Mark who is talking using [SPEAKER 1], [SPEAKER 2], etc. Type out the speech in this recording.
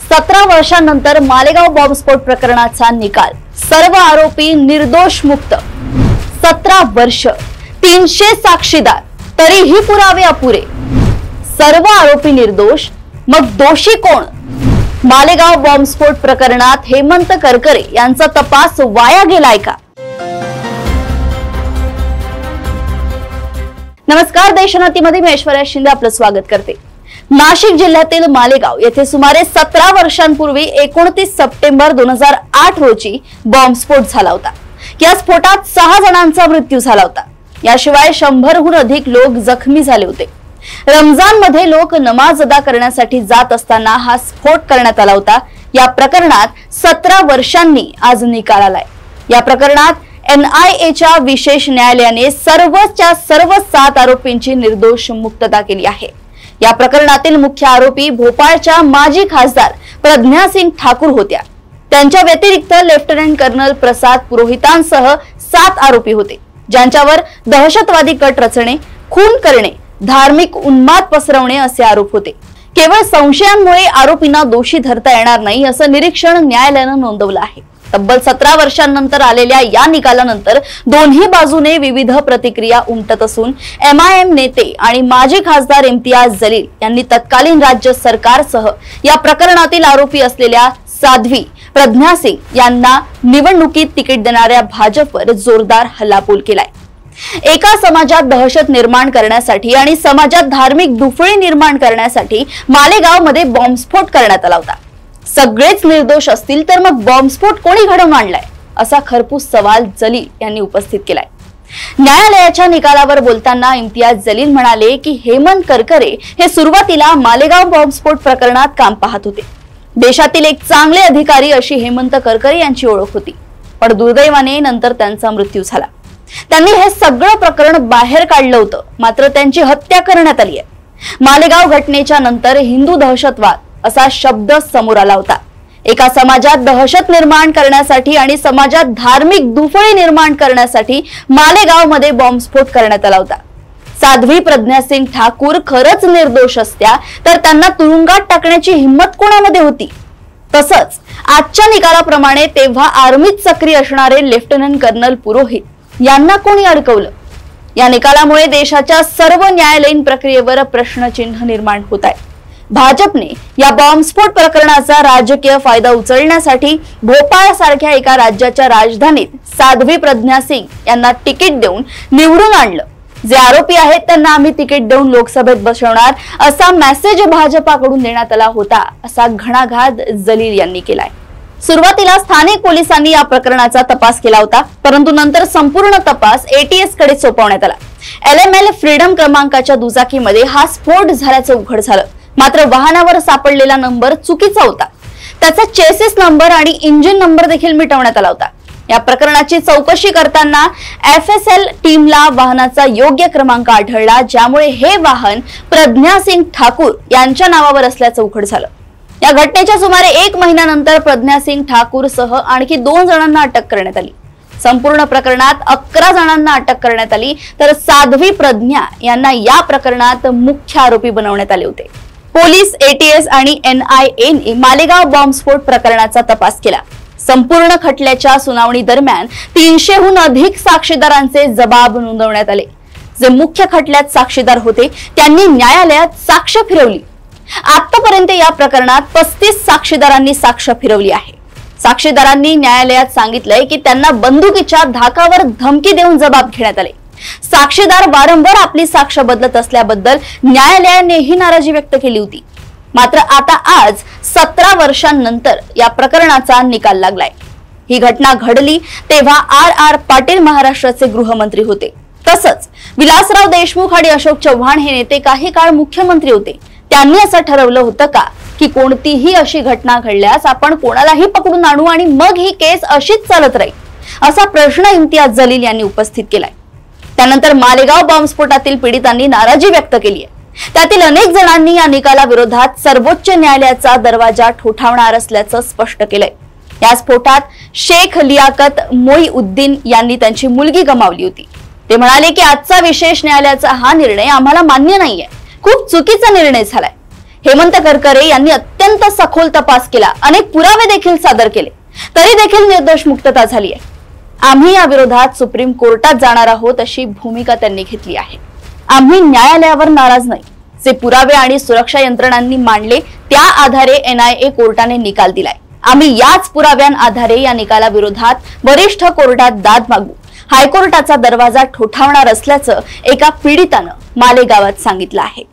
[SPEAKER 1] 17 वर्षांनंतर मालेगाव बॉम्बस्फोट प्रकरणाचा निकाल, सर्व आरोपी निर्दोष मुक्त। 17 वर्ष, 300 साक्षीदार, तरीही पुरावे अपुरे। सर्व आरोपी निर्दोष, मग दोषी कोण? मालेगाव बॉम्बस्फोट प्रकरणात हेमंत करकरे यांचा तपास वाया गेलाय का? नमस्कार, देशनातीमध्ये मी ऐश्वर्या शिंदे आपलं स्वागत करते। नाशिक जिल्ह्यातील मालेगाव येथे सुमारे 17 वर्षांपूर्वी 29 सप्टेंबर 2008 रोजी बॉम्बस्फोट झाला होता। या स्फोटात 6 जणांचा मृत्यू झाला होता। याशिवाय 100हून अधिक लोक जखमी झाले होते। रमजान मध्ये लोक नमाज अदा करण्यासाठी जात असताना हा स्फोट करण्यात आला होता। या प्रकरणात 17 वर्षांनी आज निकाल आलाय। या प्रकरणात NIAच्या विशेष न्यायालयाने सर्वच्या सर्व 7 आरोपींची निर्दोष मुक्तता केली आहे। या प्रकरणातील मुख्य आरोपी भोपाळच्या माजी खासदार प्रज्ञासिंग ठाकूर होत्या। त्यांच्या व्यतिरिक्त लेफ्टनंट कर्नल प्रसाद पुरोहितांसह 7 आरोपी होते, ज्यांच्यावर दहशतवादी कट रचणे, खून करणे, धार्मिक उन्माद पसरवणे असे आरोप होते। केवळ संशयांमुळे आरोपींना दोषी धरता येणार नाही असं निरीक्षण न्यायालयानं नोंदवलं आहे। तब्बल 17 वर्षांनंतर आलेल्या या निकालानंतर दोन्ही बाजूने विविध प्रतिक्रिया उमटत असून MIM नेते आणि माजी खासदार इम्तियाज जलील यांनी तत्कालीन राज्य सरकारसह या प्रकरणातील आरोपी असलेल्या साध्वी प्रज्ञा सिंग यांना निवडणुकीत तिकीट देणाऱ्या भाजपवर जोरदार हल्लाबोल केलाय। एका समाजात दहशत निर्माण करण्यासाठी आणि समाजात धार्मिक दुफळी निर्माण करण्यासाठी मालेगाव मध्ये बॉम्बस्फोट करण्यात आला होता। सगळेच निर्दोष असतील तर मग बॉम्बस्फोट कोणी घडवून आणलाय, असा खरपूस सवाल जलील यांनी उपस्थित केलाय। न्यायालयाच्या निकालावर बोलताना इम्तियाज जलील म्हणाले की हेमंत करकरे हे सुरुवातीला मालेगाव बॉम्बस्फोट प्रकरणात काम पाहत होते। देशातील एक चांगले अधिकारी अशी हेमंत करकरे यांची ओळख होती, पण दुर्दैवाने नंतर त्यांचा मृत्यू झाला। त्यांनी हे सगळं प्रकरण बाहेर काढलं होतं, मात्र त्यांची हत्या करण्यात आली आहे। मालेगाव घटनेच्या नंतर हिंदू दहशतवाद असा शब्द समोर आला होता। एका समाजात दहशत निर्माण करण्यासाठी आणि समाजात धार्मिक दुफळी निर्माण करण्यासाठी मालेगाव मध्ये बॉम्बस्फोट करण्यात आला होता। साध्वी प्रज्ञासिंग ठाकूर खरंच निर्दोष असत्या तर त्यांना तुरुंगात टाकण्याची हिंमत कोणामध्ये होती? तसंच आजच्या निकालाप्रमाणे तेव्हा आर्मीत सक्रिय असणारे लेफ्टनंट कर्नल पुरोहित यांना कोणी अडकवलं? या निकालामुळे देशाच्या सर्व न्यायालयीन प्रक्रियेवर प्रश्नचिन्ह निर्माण होत आहे। भाजपने या बॉम्बस्फोट प्रकरणाचा राजकीय फायदा उचलण्यासाठी भोपाळ सारख्या एका राज्याच्या राजधानीत साध्वी प्रज्ञा सिंग यांना तिकीट देऊन निवडून आणलं। जे आरोपी आहेत त्यांना आम्ही तिकीट देऊन लोकसभेत बसवणार असा मेसेज भाजपाकडून देण्यात आला होता, असा घणाघात जलील यांनी केलाय। सुरुवातीला स्थानिक पोलिसांनी या प्रकरणाचा तपास केला होता, परंतु नंतर संपूर्ण तपास ATS कडे सोपवण्यात आला। LML फ्रीडम क्रमांकाच्या दुचाकीमध्ये हा स्फोट झाल्याचं उघड झालं, मात्र वाहनावर सापडलेला नंबर चुकीचा होता। त्याचा चेसिस नंबर आणि इंजिन नंबर देखील मिटवण्यात आला होता। या प्रकरणाची चौकशी करताना FSL टीमला वाहनाचा योग्य क्रमांक आढळला, ज्यामुळे हे वाहन प्रज्ञासिंग ठाकूर यांच्या नावावर असल्याचं उघड झालं। या घटनेच्या सुमारे 1 महिन्यानंतर प्रज्ञासिंग ठाकूर सह आणखी 2 जणांना अटक करण्यात आली। संपूर्ण प्रकरणात 11 जणांना अटक करण्यात आली, तर साध्वी प्रज्ञा यांना या प्रकरणात मुख्य आरोपी बनवण्यात आले होते। पोलीस, ATS आणि NIA मालेगाव बॉम्बस्फोट प्रकरणाचा तपास केला। संपूर्ण खटल्याच्या सुनावणी दरम्यान 300हून अधिक साक्षीदारांचे जबाब नोंदवण्यात आले। जे मुख्य खटल्यात साक्षीदार होते त्यांनी न्यायालयात साक्ष फिरवली। आतापर्यंत या प्रकरणात 35 साक्षीदारांनी साक्ष फिरवली आहे। साक्षीदारांनी न्यायालयात सांगितलंय की त्यांना बंदुकीच्या धाकावर धमकी देऊन जबाब घेण्यात आले। साक्षीदार वारंवार आपली साक्ष बदलत असल्याबद्दल न्यायालयानेही नाराजी व्यक्त केली होती। मात्र आता आज 17 वर्षांनंतर या प्रकरणाचा निकाल लागलाय। ही घटना घडली तेव्हा RR पाटील महाराष्ट्राचे गृहमंत्री होते। तसंच विलासराव देशमुख आणि अशोक चव्हाण हे नेते काही काळ मुख्यमंत्री होते। त्यांनी असं ठरवलं होतं का की कोणतीही अशी घटना घडल्यास आपण कोणालाही पकडून आणू आणि मग ही केस अशीच चालत राहील, असा प्रश्न इम्तियाज जलील यांनी उपस्थित केलाय। त्यानंतर मालेगाव बॉम्बस्फोटातील पीडितांनी नाराजी व्यक्त केली आहे। त्यातील अनेक जणांनी या निकालाविरोधात सर्वोच्च न्यायालयाचा दरवाजा ठोठावणार असल्याचं स्पष्ट केलंय। या स्फोटात शेख लियाकत मोईउद्दीन यांनी त्यांची मुलगी गमावली होती। ते म्हणाले की आजचा विशेष न्यायालयाचा हा निर्णय आम्हाला मान्य नाहीये, खूप चुकीचा निर्णय झालाय। हेमंत करकरे यांनी अत्यंत सखोल तपास केला, अनेक पुरावे देखील सादर केले, तरी देखील निर्दोष मुक्तता झाली आहे। आम्ही या विरोधात सुप्रीम कोर्टात जाणार आहोत अशी भूमिका त्यांनी घेतली आहे। आम्ही न्यायालयावर नाराज नाही, जे पुरावे आणि सुरक्षा यंत्रणांनी मांडले त्या आधारे NIA कोर्टाने निकाल दिलाय। आम्ही याच पुराव्यांआधारे या निकालाविरोधात वरिष्ठ कोर्टात दाद मागू, हायकोर्टाचा दरवाजा ठोठावणार असल्याचं एका पीडितानं मालेगावात सांगितलं आहे।